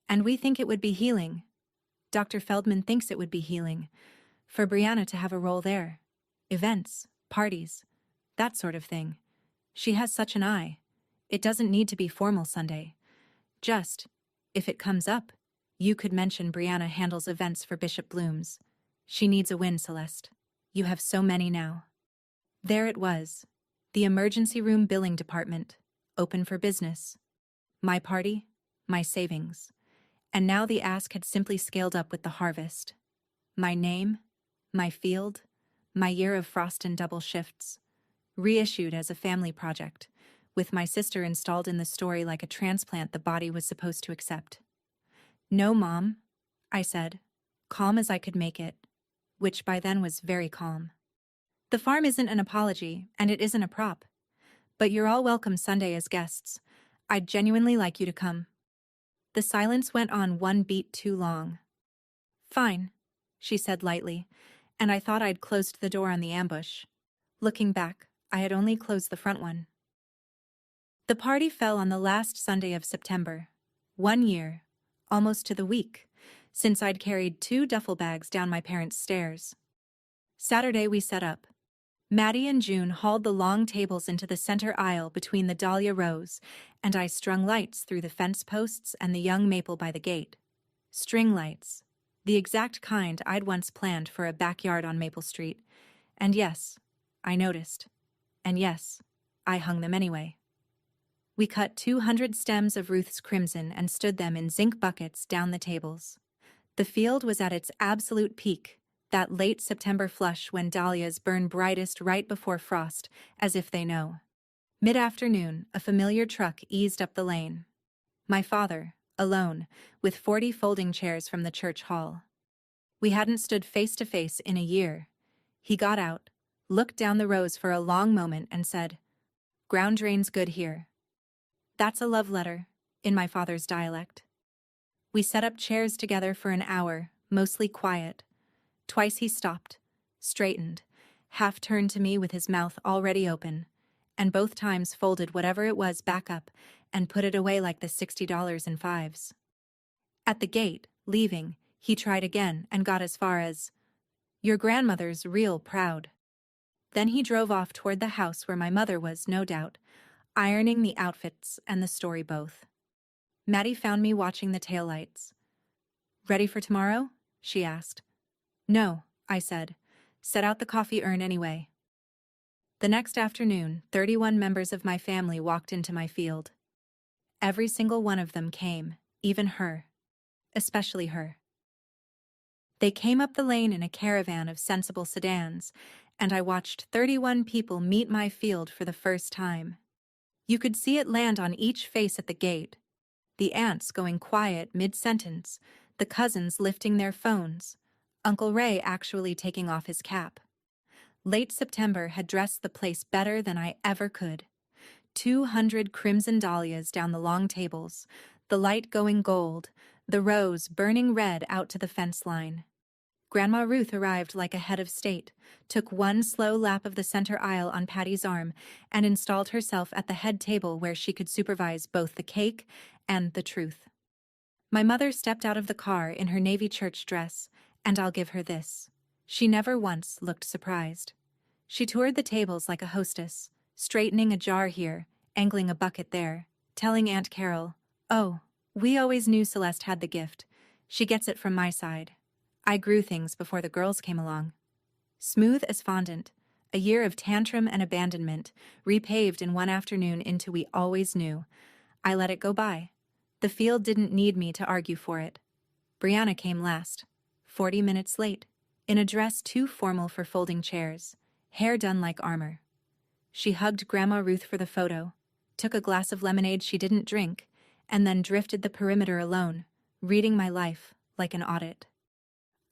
Speaker 1: "And we think it would be healing. Dr. Feldman thinks it would be healing, for Brianna to have a role there. Events, parties, that sort of thing. She has such an eye. It doesn't need to be formal Sunday. Just, if it comes up, you could mention Brianna handles events for Bishop Bloom's. She needs a win, Celeste. You have so many now. There it was. The emergency room billing department, open for business. My party, my savings. And now the ask had simply scaled up with the harvest. My name, my field, my year of frost and double shifts. Reissued as a family project, with my sister installed in the story like a transplant the body was supposed to accept. No, Mom, I said, calm as I could make it, which by then was very calm. The farm isn't an apology, and it isn't a prop. But you're all welcome Sunday as guests. I'd genuinely like you to come. The silence went on one beat too long. Fine, she said lightly, and I thought I'd closed the door on the ambush. Looking back, I had only closed the front one. The party fell on the last Sunday of September. 1 year, almost to the week, since I'd carried 2 duffel bags down my parents' stairs. Saturday we set up. Maddie and June hauled the long tables into the center aisle between the dahlia rows, and I strung lights through the fence posts and the young maple by the gate. String lights, the exact kind I'd once planned for a backyard on Maple Street. And yes, I noticed. And yes, I hung them anyway. We cut 200 stems of Ruth's crimson and stood them in zinc buckets down the tables. The field was at its absolute peak, that late September flush when dahlias burn brightest right before frost, as if they know. Mid-afternoon, a familiar truck eased up the lane. My father, alone, with 40 folding chairs from the church hall. We hadn't stood face to face in a year. He got out, looked down the rows for a long moment and said, "Ground drain's good here." That's a love letter, in my father's dialect. We set up chairs together for an hour, mostly quiet. Twice he stopped, straightened, half turned to me with his mouth already open, and both times folded whatever it was back up and put it away like the $60 in fives. At the gate, leaving, he tried again and got as far as, "Your grandmother's real proud." Then he drove off toward the house where my mother was, no doubt, ironing the outfits and the story both. Maddie found me watching the taillights. "Ready for tomorrow?" she asked. "No," I said. "Set out the coffee urn anyway." The next afternoon, 31 members of my family walked into my field. Every single one of them came, even her. Especially her. They came up the lane in a caravan of sensible sedans, and I watched 31 people meet my field for the first time. You could see it land on each face at the gate. The aunts going quiet mid-sentence, the cousins lifting their phones, Uncle Ray actually taking off his cap. Late September had dressed the place better than I ever could. 200 crimson dahlias down the long tables, the light going gold, the rows burning red out to the fence line. Grandma Ruth arrived like a head of state, took one slow lap of the center aisle on Patty's arm, and installed herself at the head table where she could supervise both the cake and the truth. My mother stepped out of the car in her navy church dress, and I'll give her this. She never once looked surprised. She toured the tables like a hostess, straightening a jar here, angling a bucket there, telling Aunt Carol, "Oh, we always knew Celeste had the gift. She gets it from my side. I grew things before the girls came along." Smooth as fondant, a year of tantrum and abandonment, repaved in one afternoon into we always knew. I let it go by. The field didn't need me to argue for it. Brianna came last, 40 minutes late, in a dress too formal for folding chairs, hair done like armor. She hugged Grandma Ruth for the photo, took a glass of lemonade she didn't drink, and then drifted the perimeter alone, reading my life like an audit.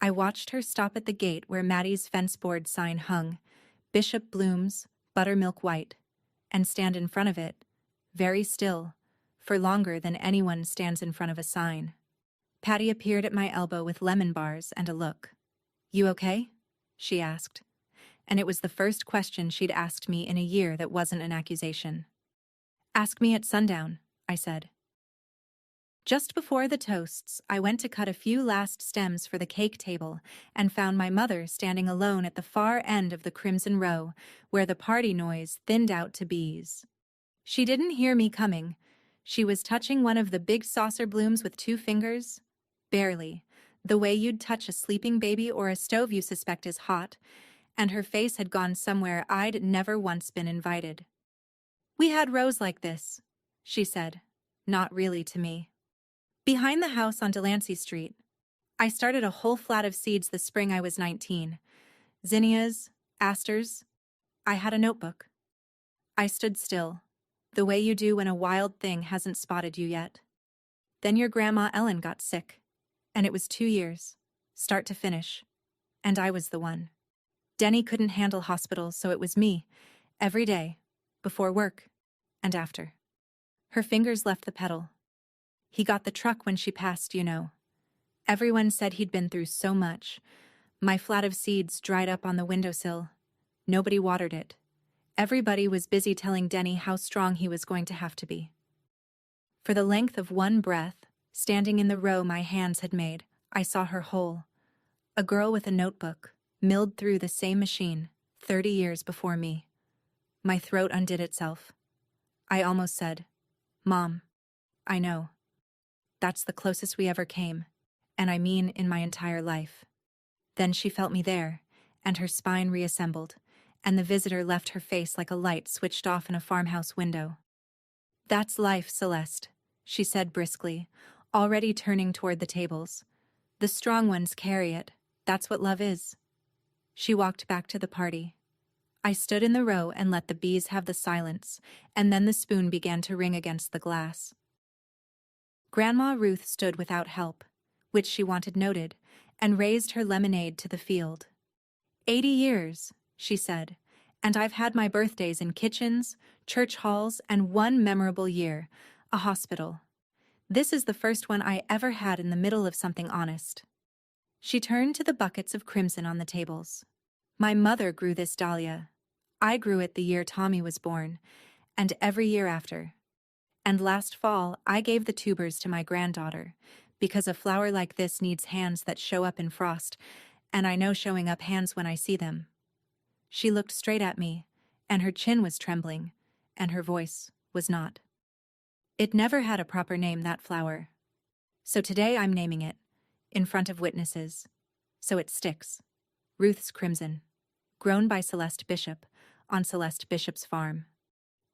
Speaker 1: I watched her stop at the gate where Maddie's fence board sign hung, Bishop Bloom's, buttermilk white, and stand in front of it, very still, for longer than anyone stands in front of a sign. Patty appeared at my elbow with lemon bars and a look. "You okay?" she asked. And it was the first question she'd asked me in a year that wasn't an accusation. "Ask me at sundown," I said. Just before the toasts, I went to cut a few last stems for the cake table and found my mother standing alone at the far end of the crimson row, where the party noise thinned out to bees. She didn't hear me coming. She was touching one of the big saucer blooms with 2 fingers. Barely, the way you'd touch a sleeping baby or a stove you suspect is hot, and her face had gone somewhere I'd never once been invited. "We had rows like this," she said, not really to me. "Behind the house on Delancey Street. I started a whole flat of seeds the spring I was 19. Zinnias, asters. I had a notebook." I stood still, the way you do when a wild thing hasn't spotted you yet. Then your Grandma Ellen got sick, and it was 2 years, start to finish, and I was the one. Denny couldn't handle hospitals, so it was me, every day, before work, and after. Her fingers left the pedal. He got the truck when she passed, you know. Everyone said he'd been through so much. My flat of seeds dried up on the windowsill. Nobody watered it. Everybody was busy telling Denny how strong he was going to have to be. For the length of one breath, standing in the row my hands had made, I saw her whole. A girl with a notebook, milled through the same machine, 30 years before me. My throat undid itself. I almost said, "Mom, I know. That's the closest we ever came, and I mean in my entire life." Then she felt me there, and her spine reassembled, and the visitor left her face like a light switched off in a farmhouse window. "That's life, Celeste," she said briskly, already turning toward the tables. "The strong ones carry it. That's what love is." She walked back to the party. I stood in the row and let the bees have the silence, and then the spoon began to ring against the glass. Grandma Ruth stood without help, which she wanted noted, and raised her lemonade to the field. 80 years, she said, and I've had my birthdays in kitchens, church halls, and one memorable year, a hospital. This is the first one I ever had in the middle of something honest. She turned to the buckets of crimson on the tables. My mother grew this dahlia. I grew it the year Tommy was born, and every year after. And last fall, I gave the tubers to my granddaughter, because a flower like this needs hands that show up in frost, and I know showing up hands when I see them. She looked straight at me, and her chin was trembling, and her voice was not. It never had a proper name, that flower. So today I'm naming it, in front of witnesses, so it sticks. Ruth's Crimson, grown by Celeste Bishop, on Celeste Bishop's farm.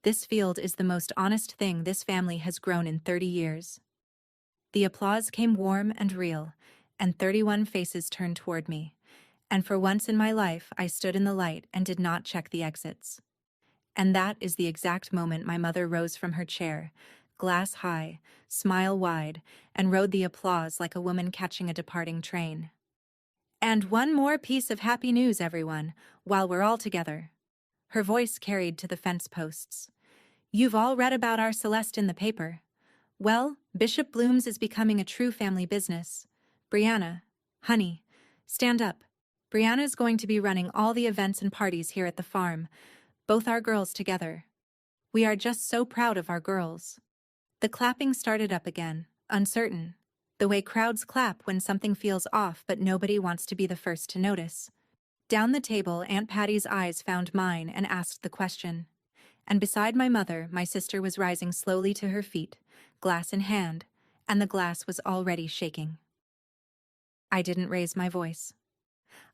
Speaker 1: This field is the most honest thing this family has grown in 30 years. The applause came warm and real, and 31 faces turned toward me, and for once in my life I stood in the light and did not check the exits. And that is the exact moment my mother rose from her chair, glass high, smile wide, and rode the applause like a woman catching a departing train. "And one more piece of happy news, everyone, while we're all together." Her voice carried to the fence posts. "You've all read about our Celeste in the paper. Well, Bishop Bloom's is becoming a true family business. Brianna, honey, stand up. Brianna's going to be running all the events and parties here at the farm, both our girls together. We are just so proud of our girls." The clapping started up again, uncertain, the way crowds clap when something feels off but nobody wants to be the first to notice. Down the table, Aunt Patty's eyes found mine and asked the question. And beside my mother, my sister was rising slowly to her feet, glass in hand, and the glass was already shaking. I didn't raise my voice.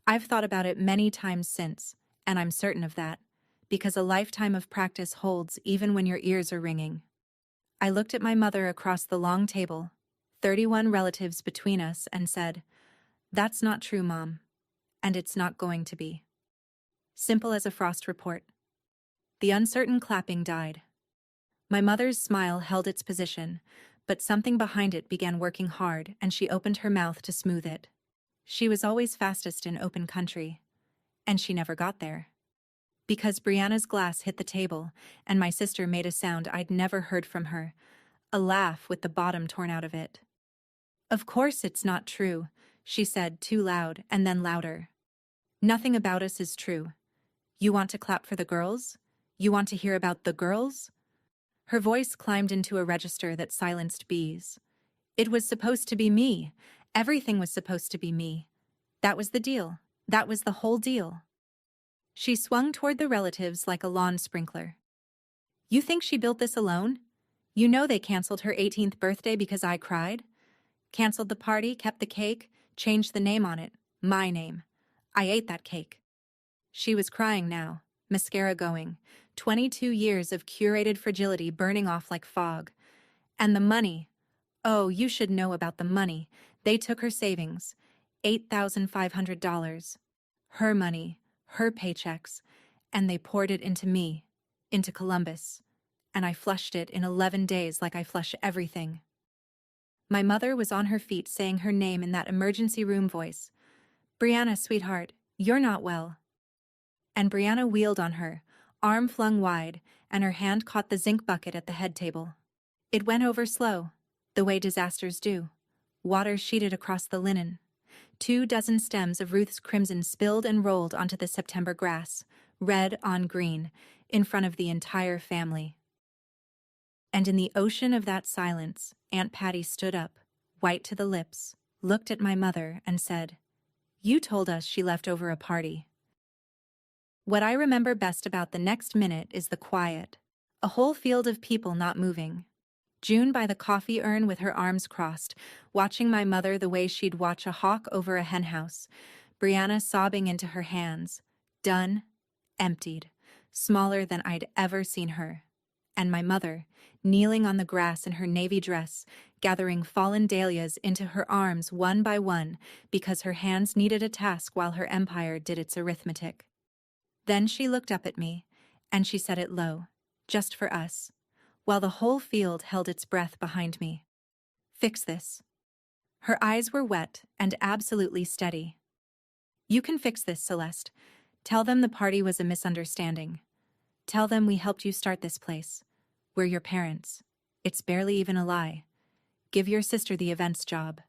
Speaker 1: I've thought about it many times since, and I'm certain of that, because a lifetime of practice holds even when your ears are ringing. I looked at my mother across the long table, 31 relatives between us, and said, "That's not true, Mom, and it's not going to be." Simple as a frost report. The uncertain clapping died. My mother's smile held its position, but something behind it began working hard, and she opened her mouth to smooth it. She was always fastest in open country, and she never got there. Because Brianna's glass hit the table, and my sister made a sound I'd never heard from her, a laugh with the bottom torn out of it. "Of course it's not true," she said, too loud, and then louder. "Nothing about us is true. You want to clap for the girls? You want to hear about the girls?" Her voice climbed into a register that silenced bees. It was supposed to be me. Everything was supposed to be me. That was the deal. That was the whole deal. She swung toward the relatives like a lawn sprinkler. You think she built this alone? You know they canceled her 18th birthday because I cried? Canceled the party, kept the cake, changed the name on it. My name. I ate that cake. She was crying now, mascara going, 22 years of curated fragility burning off like fog. And the money. Oh, you should know about the money. They took her savings, $8,500. Her money, her paychecks, and they poured it into me, into Columbus, and I flushed it in 11 days like I flush everything. My mother was on her feet saying her name in that emergency room voice. Brianna, sweetheart, you're not well. And Brianna wheeled on her, arm flung wide, and her hand caught the zinc bucket at the head table. It went over slow, the way disasters do. Water sheeted across the linen. 24 stems of Ruth's crimson spilled and rolled onto the September grass, red on green, in front of the entire family. And in the ocean of that silence, Aunt Patty stood up, white to the lips, looked at my mother, and said, "You told us she left over a party." What I remember best about the next minute is the quiet. A whole field of people not moving. June by the coffee urn with her arms crossed, watching my mother the way she'd watch a hawk over a henhouse. Brianna sobbing into her hands. Done. Emptied. Smaller than I'd ever seen her. And my mother, kneeling on the grass in her navy dress, gathering fallen dahlias into her arms one by one because her hands needed a task while her empire did its arithmetic. Then she looked up at me, and she said it low, just for us, while the whole field held its breath behind me. "Fix this." Her eyes were wet and absolutely steady. "You can fix this, Celeste. Tell them the party was a misunderstanding. Tell them we helped you start this place. We're your parents. It's barely even a lie. Give your sister the events job.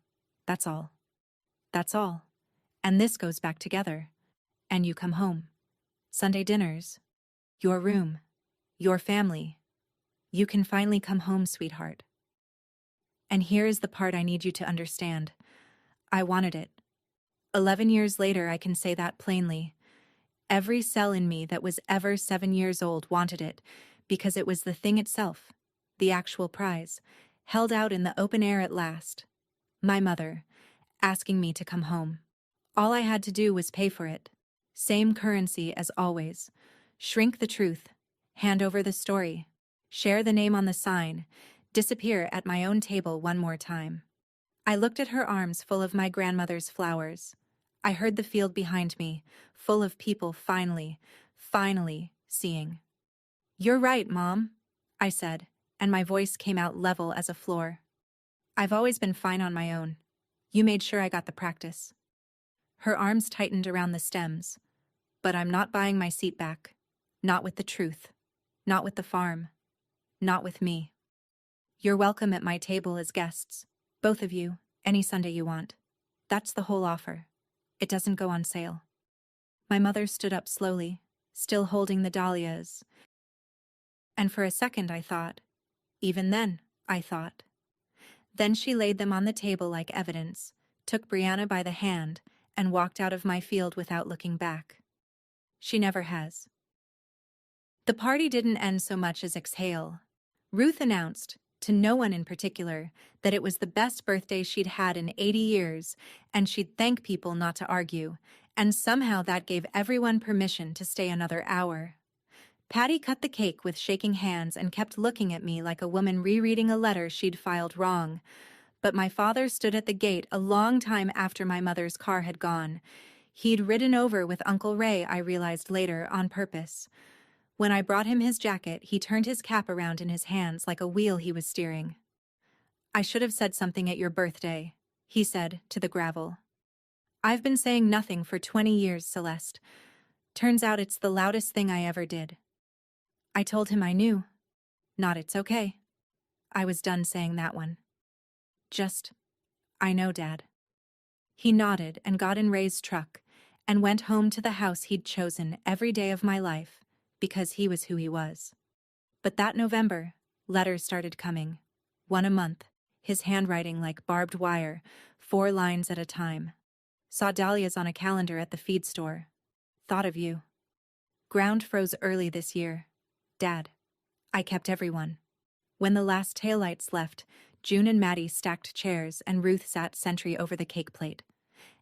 Speaker 1: That's all. That's all. And this goes back together. And you come home. Sunday dinners. Your room. Your family. You can finally come home, sweetheart. And here is the part I need you to understand. I wanted it. 11 years later, I can say that plainly. Every cell in me that was ever 7 years old wanted it, because it was the thing itself, the actual prize, held out in the open air at last. My mother, asking me to come home. All I had to do was pay for it. Same currency as always. Shrink the truth. Hand over the story. Share the name on the sign. Disappear at my own table one more time. I looked at her arms full of my grandmother's flowers. I heard the field behind me, full of people finally seeing. "You're right, Mom," I said, and my voice came out level as a floor. "I've always been fine on my own. You made sure I got the practice." Her arms tightened around the stems. "But I'm not buying my seat back. Not with the truth. Not with the farm. Not with me. You're welcome at my table as guests, both of you, any Sunday you want. That's the whole offer. It doesn't go on sale." My mother stood up slowly, still holding the dahlias. And for a second I thought, even then, I thought. Then she laid them on the table like evidence, took Brianna by the hand, and walked out of my field without looking back. She never has. The party didn't end so much as exhale. Ruth announced, to no one in particular, that it was the best birthday she'd had in 80 years, and she'd thank people not to argue, and somehow that gave everyone permission to stay another hour. Patty cut the cake with shaking hands and kept looking at me like a woman rereading a letter she'd filed wrong. But my father stood at the gate a long time after my mother's car had gone. He'd ridden over with Uncle Ray, I realized later, on purpose. When I brought him his jacket, he turned his cap around in his hands like a wheel he was steering. "I should have said something at your birthday," he said to the gravel. "I've been saying nothing for 20 years, Celeste. Turns out it's the loudest thing I ever did." I told him I knew. Not it's okay. I was done saying that one. Just, "I know, Dad." He nodded and got in Ray's truck and went home to the house he'd chosen every day of my life because he was who he was. But that November, letters started coming. One a month. his handwriting like barbed wire, 4 lines at a time. Saw dahlias on a calendar at the feed store. Thought of you. Ground froze early this year. Dad. I kept everyone. When the last taillights left, June and Maddie stacked chairs and Ruth sat sentry over the cake plate.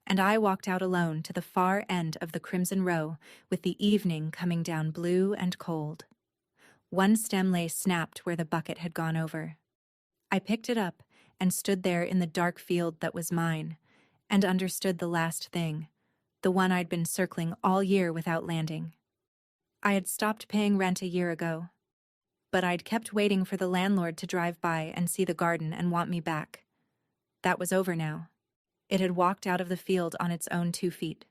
Speaker 1: And I walked out alone to the far end of the crimson row with the evening coming down blue and cold. One stem lay snapped where the bucket had gone over. I picked it up and stood there in the dark field that was mine, and understood the last thing, the one I'd been circling all year without landing. I had stopped paying rent a year ago, but I'd kept waiting for the landlord to drive by and see the garden and want me back. That was over now. It had walked out of the field on its own 2 feet.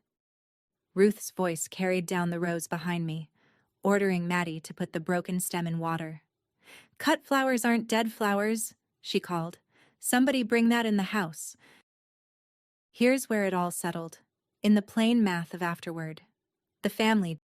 Speaker 1: Ruth's voice carried down the rows behind me, ordering Maddie to put the broken stem in water. "Cut flowers aren't dead flowers," she called. "Somebody bring that in the house." Here's where it all settled, in the plain math of afterward. The family